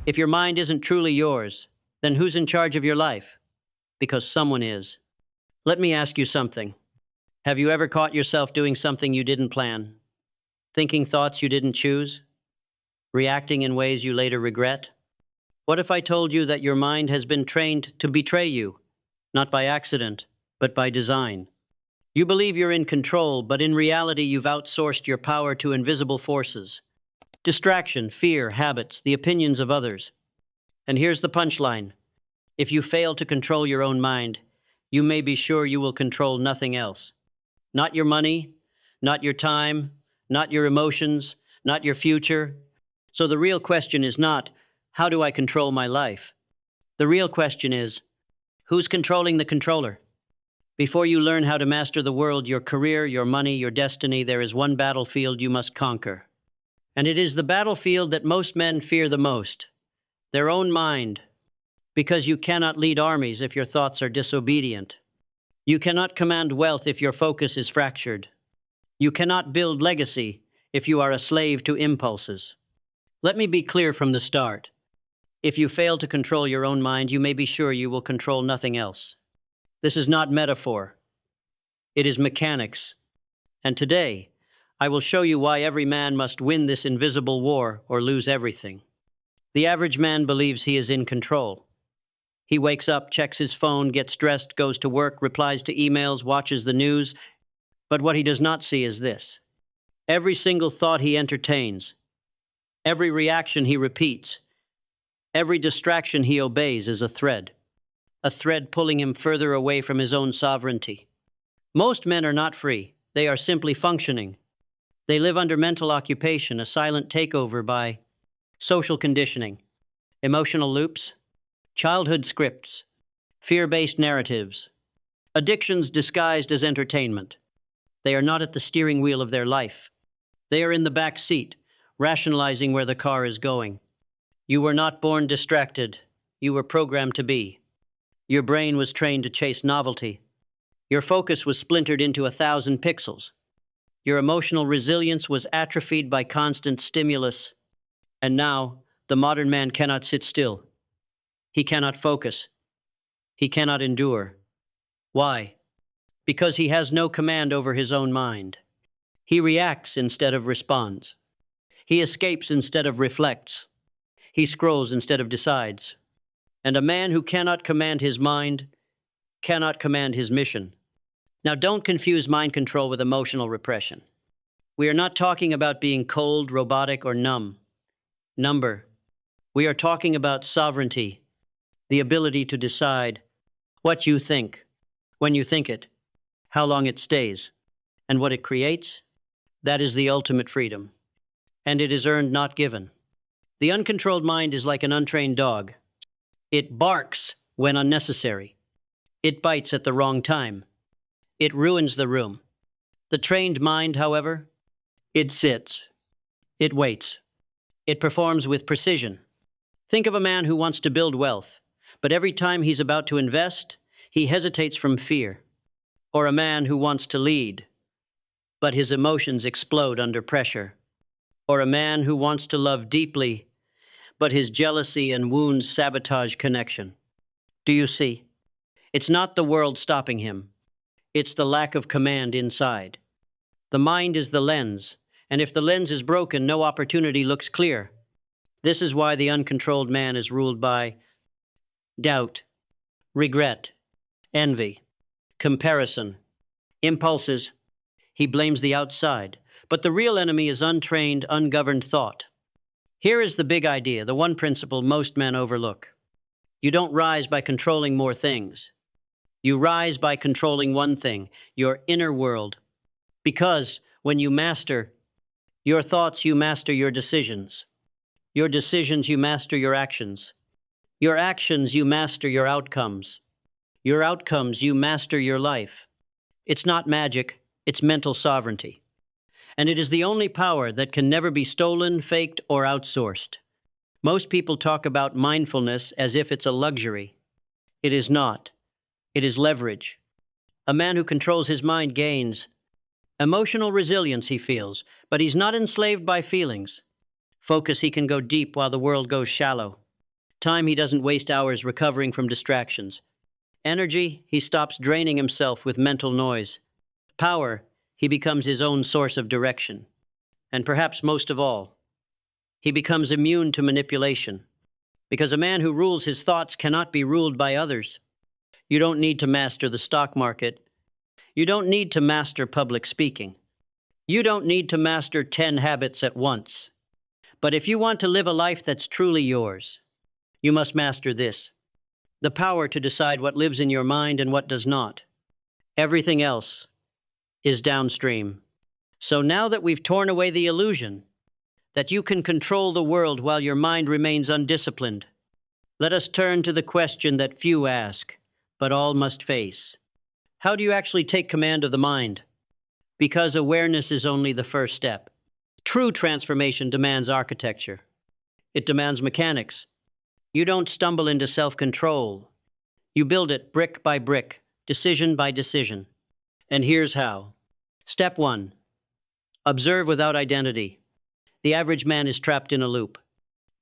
If your mind isn't truly yours, then who's in charge of your life? Because someone is. Let me ask you something. Have you ever caught yourself doing something you didn't plan? Thinking thoughts you didn't choose? Reacting in ways you later regret? What if I told you that your mind has been trained to betray you, not by accident, but by design? You believe you're in control, but in reality you've outsourced your power to invisible forces. Distraction, fear, habits, the opinions of others. And here's the punchline. If you fail to control your own mind, you may be sure you will control nothing else. Not your money, not your time, not your emotions, not your future. So the real question is not, how do I control my life? The real question is, who's controlling the controller? Before you learn how to master the world, your career, your money, your destiny, there is one battlefield you must conquer. And it is the battlefield that most men fear the most, their own mind. Because you cannot lead armies if your thoughts are disobedient. You cannot command wealth if your focus is fractured. You cannot build legacy if you are a slave to impulses. Let me be clear from the start. If you fail to control your own mind, you may be sure you will control nothing else. This is not metaphor. It is mechanics. And today, I will show you why every man must win this invisible war or lose everything. The average man believes he is in control. He wakes up, checks his phone, gets dressed, goes to work, replies to emails, watches the news. But what he does not see is this. Every single thought he entertains, every reaction he repeats, every distraction he obeys is a thread pulling him further away from his own sovereignty. Most men are not free. They are simply functioning. They live under mental occupation, a silent takeover by social conditioning, emotional loops, childhood scripts, fear-based narratives, addictions disguised as entertainment. They are not at the steering wheel of their life. They are in the back seat, rationalizing where the car is going. You were not born distracted. You were programmed to be. Your brain was trained to chase novelty. Your focus was splintered into 1,000 pixels. Your emotional resilience was atrophied by constant stimulus. And now, the modern man cannot sit still. He cannot focus. He cannot endure. Why? Because he has no command over his own mind. He reacts instead of responds. He escapes instead of reflects. He scrolls instead of decides. And a man who cannot command his mind cannot command his mission. Now, don't confuse mind control with emotional repression. We are not talking about being cold, robotic, or numb. We are talking about sovereignty, the ability to decide what you think, when you think it, how long it stays, and what it creates. That is the ultimate freedom. And it is earned, not given. The uncontrolled mind is like an untrained dog. It barks when unnecessary. It bites at the wrong time. It ruins the room. The trained mind, however, it sits. It waits. It performs with precision. Think of a man who wants to build wealth, but every time he's about to invest, he hesitates from fear. Or a man who wants to lead, but his emotions explode under pressure. Or a man who wants to love deeply, but his jealousy and wounds sabotage connection. Do you see? It's not the world stopping him. It's the lack of command inside. The mind is the lens, and if the lens is broken, no opportunity looks clear. This is why the uncontrolled man is ruled by doubt, regret, envy, comparison, impulses. He blames the outside, but the real enemy is untrained, ungoverned thought. Here is the big idea, the one principle most men overlook. You don't rise by controlling more things. You rise by controlling one thing, your inner world. Because when you master your thoughts, you master your decisions. Your decisions, you master your actions. Your actions, you master your outcomes. Your outcomes, you master your life. It's not magic, it's mental sovereignty. And it is the only power that can never be stolen, faked, or outsourced. Most people talk about mindfulness as if it's a luxury. It is not. It is leverage. A man who controls his mind gains emotional resilience, he feels, but he's not enslaved by feelings. Focus, he can go deep while the world goes shallow. Time he doesn't waste hours recovering from distractions. Energy he stops draining himself with mental noise. Power he becomes his own source of direction. And perhaps most of all, he becomes immune to manipulation. Because a man who rules his thoughts cannot be ruled by others. You don't need to master the stock market. You don't need to master public speaking. You don't need to master 10 habits at once. But if you want to live a life that's truly yours, you must master this: the power to decide what lives in your mind and what does not. Everything else is downstream. So now that we've torn away the illusion that you can control the world while your mind remains undisciplined, let us turn to the question that few ask, but all must face. How do you actually take command of the mind? Because awareness is only the first step. True transformation demands architecture. It demands mechanics. You don't stumble into self-control. You build it brick by brick, decision by decision. And here's how. Step 1. Observe without identity. The average man is trapped in a loop.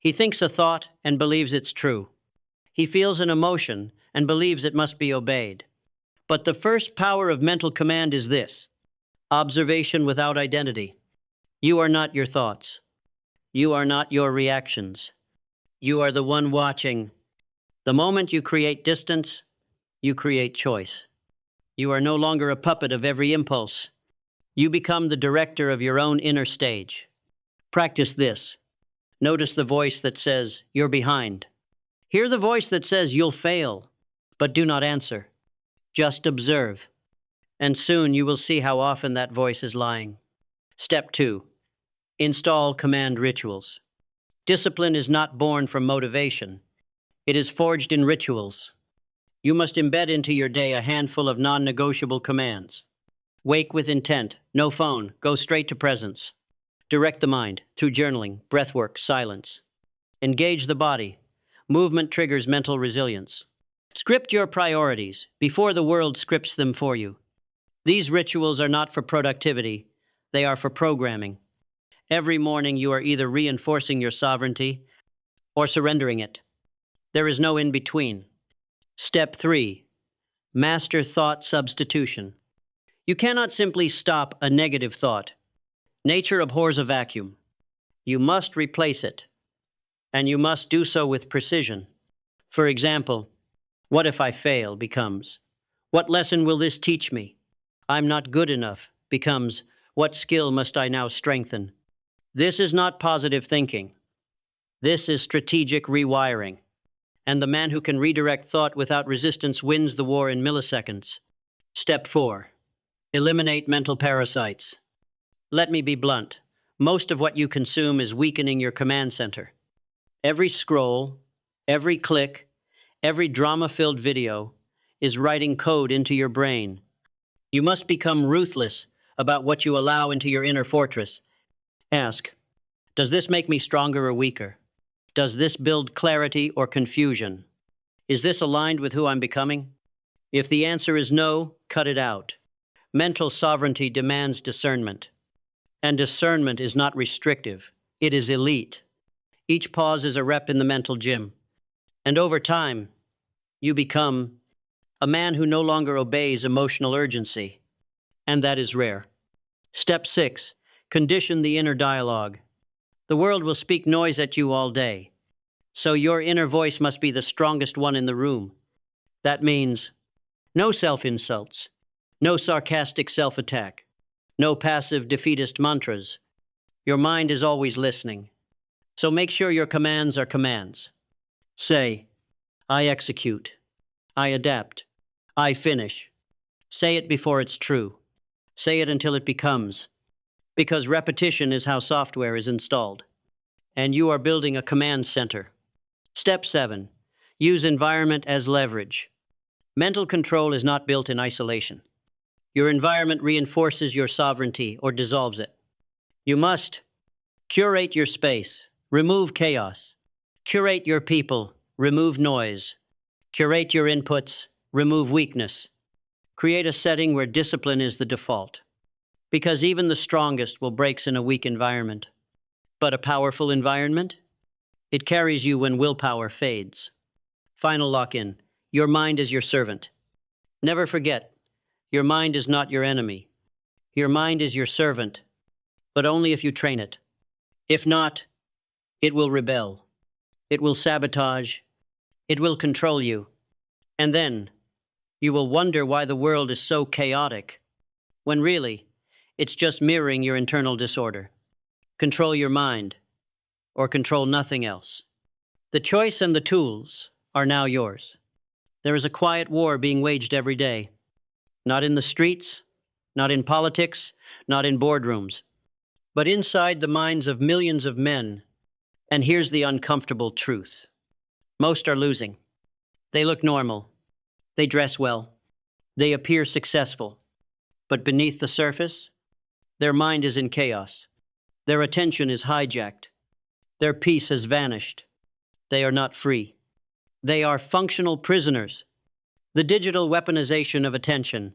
He thinks a thought and believes it's true. He feels an emotion and believes it must be obeyed. But the first power of mental command is this: observation without identity. You are not your thoughts. You are not your reactions. You are the one watching. The moment you create distance, you create choice. You are no longer a puppet of every impulse. You become the director of your own inner stage. Practice this. Notice the voice that says, "You're behind." Hear the voice that says, "You'll fail," but do not answer. Just observe. And soon you will see how often that voice is lying. Step 2. Install command rituals. Discipline is not born from motivation. It is forged in rituals. You must embed into your day a handful of non-negotiable commands. Wake with intent. No phone. Go straight to presence. Direct the mind through journaling, breathwork, silence. Engage the body. Movement triggers mental resilience. Script your priorities before the world scripts them for you. These rituals are not for productivity. They are for programming. Every morning you are either reinforcing your sovereignty or surrendering it. There is no in between. Step 3. Master thought substitution. You cannot simply stop a negative thought. Nature abhors a vacuum. You must replace it, and you must do so with precision. For example, "What if I fail?" becomes, "What lesson will this teach me?" "I'm not good enough" becomes, "What skill must I now strengthen?" This is not positive thinking. This is strategic rewiring. And the man who can redirect thought without resistance wins the war in milliseconds. Step 4. Eliminate mental parasites. Let me be blunt. Most of what you consume is weakening your command center. Every scroll, every click, every drama-filled video is writing code into your brain. You must become ruthless about what you allow into your inner fortress. Ask, does this make me stronger or weaker? Does this build clarity or confusion? Is this aligned with who I'm becoming? If the answer is no, cut it out. Mental sovereignty demands discernment. And discernment is not restrictive. It is elite. Each pause is a rep in the mental gym. And over time, you become a man who no longer obeys emotional urgency. And that is rare. Step 6. Condition the inner dialogue. The world will speak noise at you all day. So your inner voice must be the strongest one in the room. That means no self-insults, no sarcastic self-attack, no passive defeatist mantras. Your mind is always listening. So make sure your commands are commands. Say, "I execute. I adapt. I finish." Say it before it's true. Say it until it becomes. Because repetition is how software is installed. And you are building a command center. Step 7. Use environment as leverage. Mental control is not built in isolation. Your environment reinforces your sovereignty or dissolves it. You must curate your space, remove chaos. Curate your people, remove noise. Curate your inputs, remove weakness. Create a setting where discipline is the default. Because even the strongest will break in a weak environment. But a powerful environment? It carries you when willpower fades. Final lock-in. Your mind is your servant. Never forget, your mind is not your enemy. Your mind is your servant, but only if you train it. If not, it will rebel. It will sabotage. It will control you. And then you will wonder why the world is so chaotic, when really, it's just mirroring your internal disorder. Control your mind, or control nothing else. The choice and the tools are now yours. There is a quiet war being waged every day. Not in the streets, not in politics, not in boardrooms, but inside the minds of millions of men. And here's the uncomfortable truth. Most are losing. They look normal. They dress well. They appear successful. But beneath the surface, their mind is in chaos. Their attention is hijacked. Their peace has vanished. They are not free. They are functional prisoners. The digital weaponization of attention.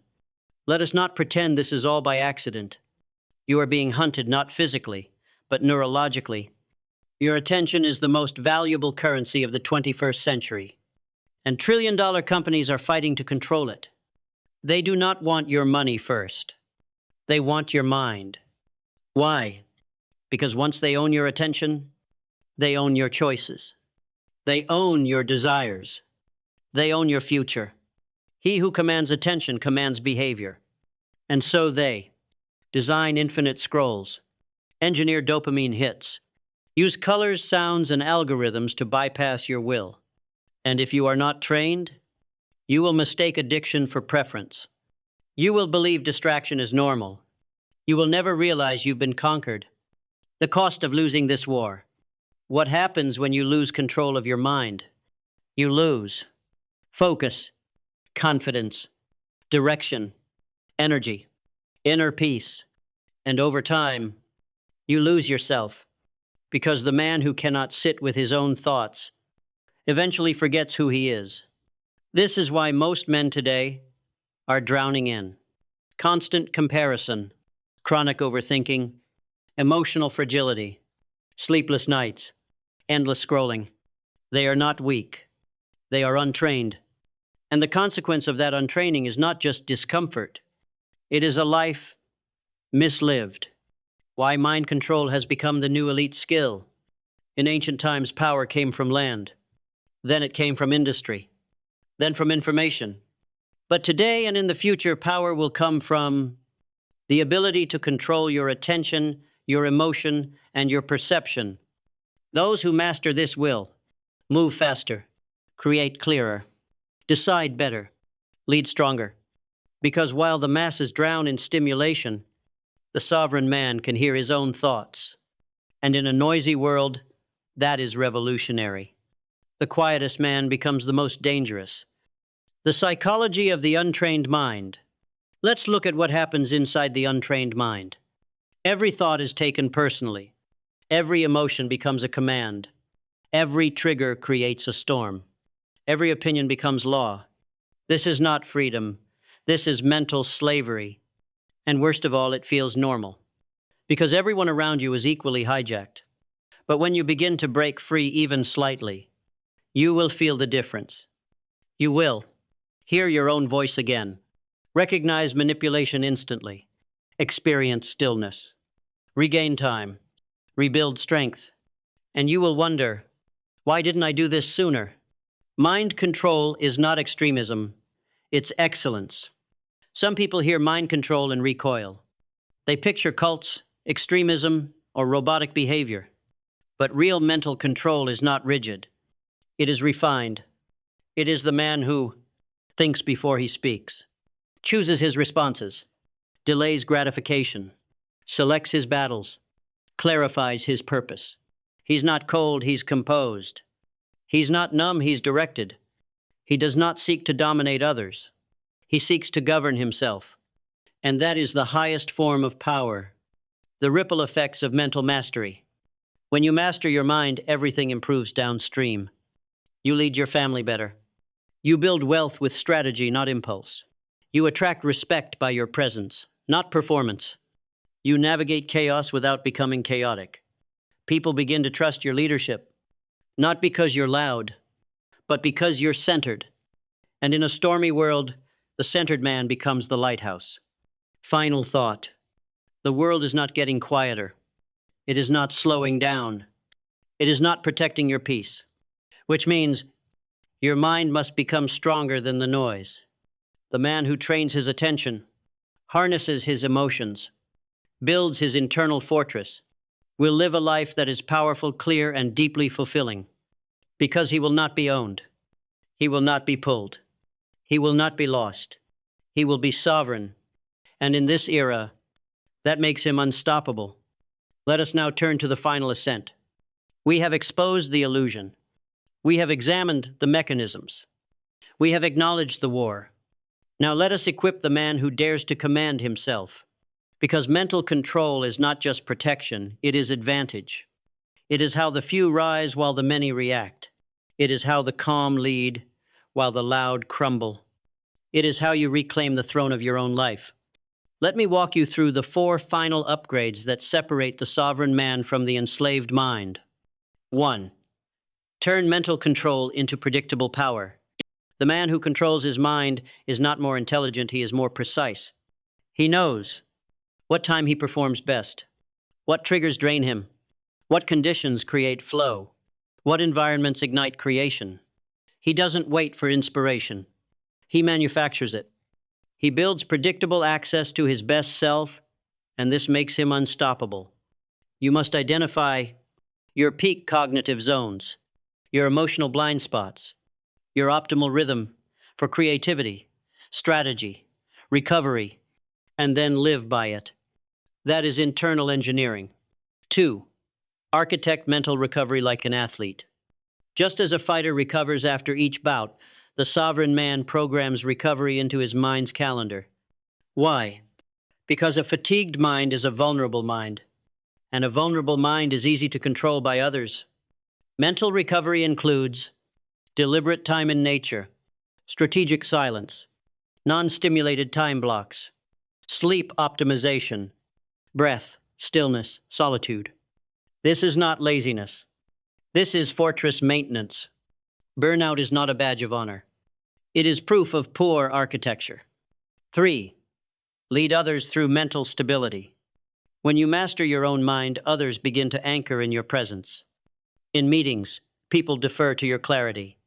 Let us not pretend this is all by accident. You are being hunted not physically, but neurologically. Your attention is the most valuable currency of the 21st century, and trillion-dollar companies are fighting to control it. They do not want your money first. They want your mind. Why? Because once they own your attention, they own your choices. They own your desires. They own your future. He who commands attention commands behavior. And so they design infinite scrolls, engineer dopamine hits, use colors, sounds, and algorithms to bypass your will. And if you are not trained, you will mistake addiction for preference. You will believe distraction is normal. You will never realize you've been conquered. The cost of losing this war. What happens when you lose control of your mind? You lose focus, confidence, direction, energy, inner peace, and over time, you lose yourself, because the man who cannot sit with his own thoughts eventually forgets who he is. This is why most men today are drowning in constant comparison, chronic overthinking, emotional fragility, sleepless nights, endless scrolling. They are not weak. They are untrained. And the consequence of that untraining is not just discomfort. It is a life mislived. Why mind control has become the new elite skill. In ancient times, power came from land. Then it came from industry. Then from information. But today and in the future, power will come from the ability to control your attention, your emotion, and your perception. Those who master this will move faster, create clearer, decide better, lead stronger. Because while the masses drown in stimulation, the sovereign man can hear his own thoughts. And in a noisy world, that is revolutionary. The quietest man becomes the most dangerous. The psychology of the untrained mind. Let's look at what happens inside the untrained mind. Every thought is taken personally. Every emotion becomes a command. Every trigger creates a storm. Every opinion becomes law. This is not freedom. This is mental slavery. And worst of all, it feels normal. Because everyone around you is equally hijacked. But when you begin to break free even slightly, you will feel the difference. You will hear your own voice again. Recognize manipulation instantly. Experience stillness. Regain time. Rebuild strength. And you will wonder, why didn't I do this sooner? Mind control is not extremism. It's excellence. Some people hear mind control and recoil. They picture cults, extremism, or robotic behavior. But real mental control is not rigid. It is refined. It is the man who thinks before he speaks, chooses his responses, delays gratification, selects his battles, clarifies his purpose. He's not cold, he's composed. He's not numb, he's directed. He does not seek to dominate others. He seeks to govern himself. And that is the highest form of power, the ripple effects of mental mastery. When you master your mind, everything improves downstream. You lead your family better. You build wealth with strategy, not impulse. You attract respect by your presence, not performance. You navigate chaos without becoming chaotic. People begin to trust your leadership, Not because you're loud, but because you're centered. And in a stormy world, the centered man becomes the lighthouse. Final thought. The world is not getting quieter. It is not slowing down. It is not protecting your peace, which means your mind must become stronger than the noise. The man who trains his attention, harnesses his emotions, builds his internal fortress, will live a life that is powerful, clear, and deeply fulfilling, because he will not be owned. He will not be pulled. He will not be lost. He will be sovereign. And in this era, that makes him unstoppable. Let us now turn to the final ascent. We have exposed the illusion. We have examined the mechanisms. We have acknowledged the war. Now let us equip the man who dares to command himself. Because mental control is not just protection, it is advantage. It is how the few rise while the many react. It is how the calm lead while the loud crumble. It is how you reclaim the throne of your own life. Let me walk you through the 4 final upgrades that separate the sovereign man from the enslaved mind. 1. Turn mental control into predictable power. The man who controls his mind is not more intelligent, he is more precise. He knows what time he performs best, what triggers drain him, what conditions create flow, what environments ignite creation. He doesn't wait for inspiration. He manufactures it. He builds predictable access to his best self, and this makes him unstoppable. You must identify your peak cognitive zones, your emotional blind spots, your optimal rhythm for creativity, strategy, recovery, and then live by it. That is internal engineering. 2. Architect mental recovery like an athlete. Just as a fighter recovers after each bout, the sovereign man programs recovery into his mind's calendar. Why? Because a fatigued mind is a vulnerable mind, and a vulnerable mind is easy to control by others. Mental recovery includes deliberate time in nature, strategic silence, non-stimulated time blocks, sleep optimization, breath, stillness, solitude. This is not laziness. This is fortress maintenance. Burnout is not a badge of honor. It is proof of poor architecture. 3. Lead others through mental stability. When you master your own mind, others begin to anchor in your presence. In meetings, people defer to your clarity.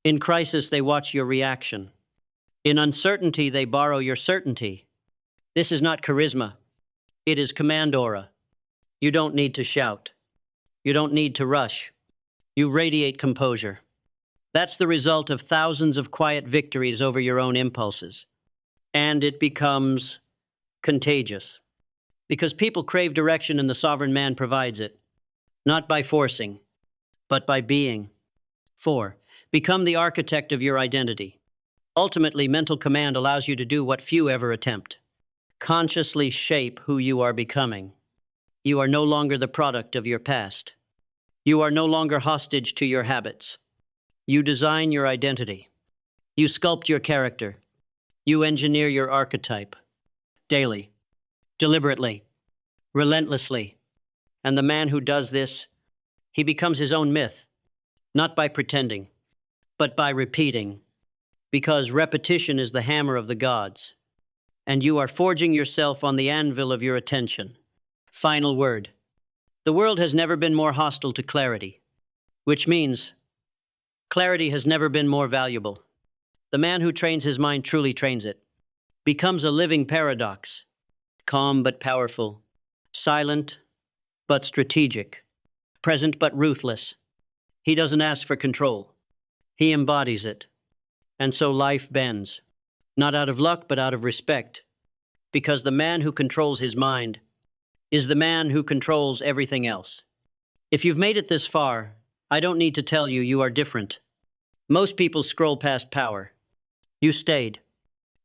In crisis, they watch your reaction. In uncertainty, they borrow your certainty. This is not charisma. It is command aura. You don't need to shout. You don't need to rush. You radiate composure. That's the result of thousands of quiet victories over your own impulses. And it becomes contagious. Because people crave direction and the sovereign man provides it. Not by forcing, but by being. 4. Become the architect of your identity. Ultimately, mental command allows you to do what few ever attempt. Consciously shape who you are becoming. You are no longer the product of your past. You are no longer hostage to your habits. You design your identity. You sculpt your character. You engineer your archetype. Daily, deliberately, relentlessly. And the man who does this, he becomes his own myth, not by pretending, but by repeating, because repetition is the hammer of the gods, and you are forging yourself on the anvil of your attention. Final word. The world has never been more hostile to clarity, which means clarity has never been more valuable. The man who trains his mind truly trains it, becomes a living paradox, calm but powerful, silent but strategic, present but ruthless. He doesn't ask for control. He embodies it. And so life bends, not out of luck, but out of respect, because the man who controls his mind is the man who controls everything else. If you've made it this far, I don't need to tell you you are different. Most people scroll past power. You stayed.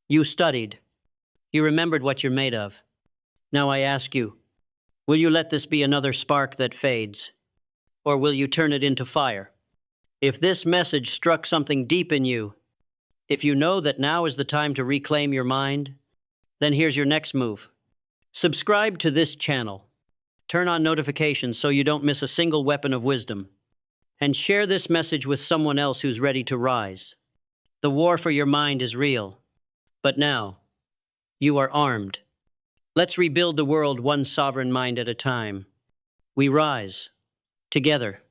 You studied. You remembered what you're made of. Now I ask you, will you let this be another spark that fades? Or will you turn it into fire? If this message struck something deep in you, if you know that now is the time to reclaim your mind, then here's your next move. Subscribe to this channel. Turn on notifications so you don't miss a single weapon of wisdom. and share this message with someone else who's ready to rise. The war for your mind is real, but now you are armed. Let's rebuild the world one sovereign mind at a time. We rise together.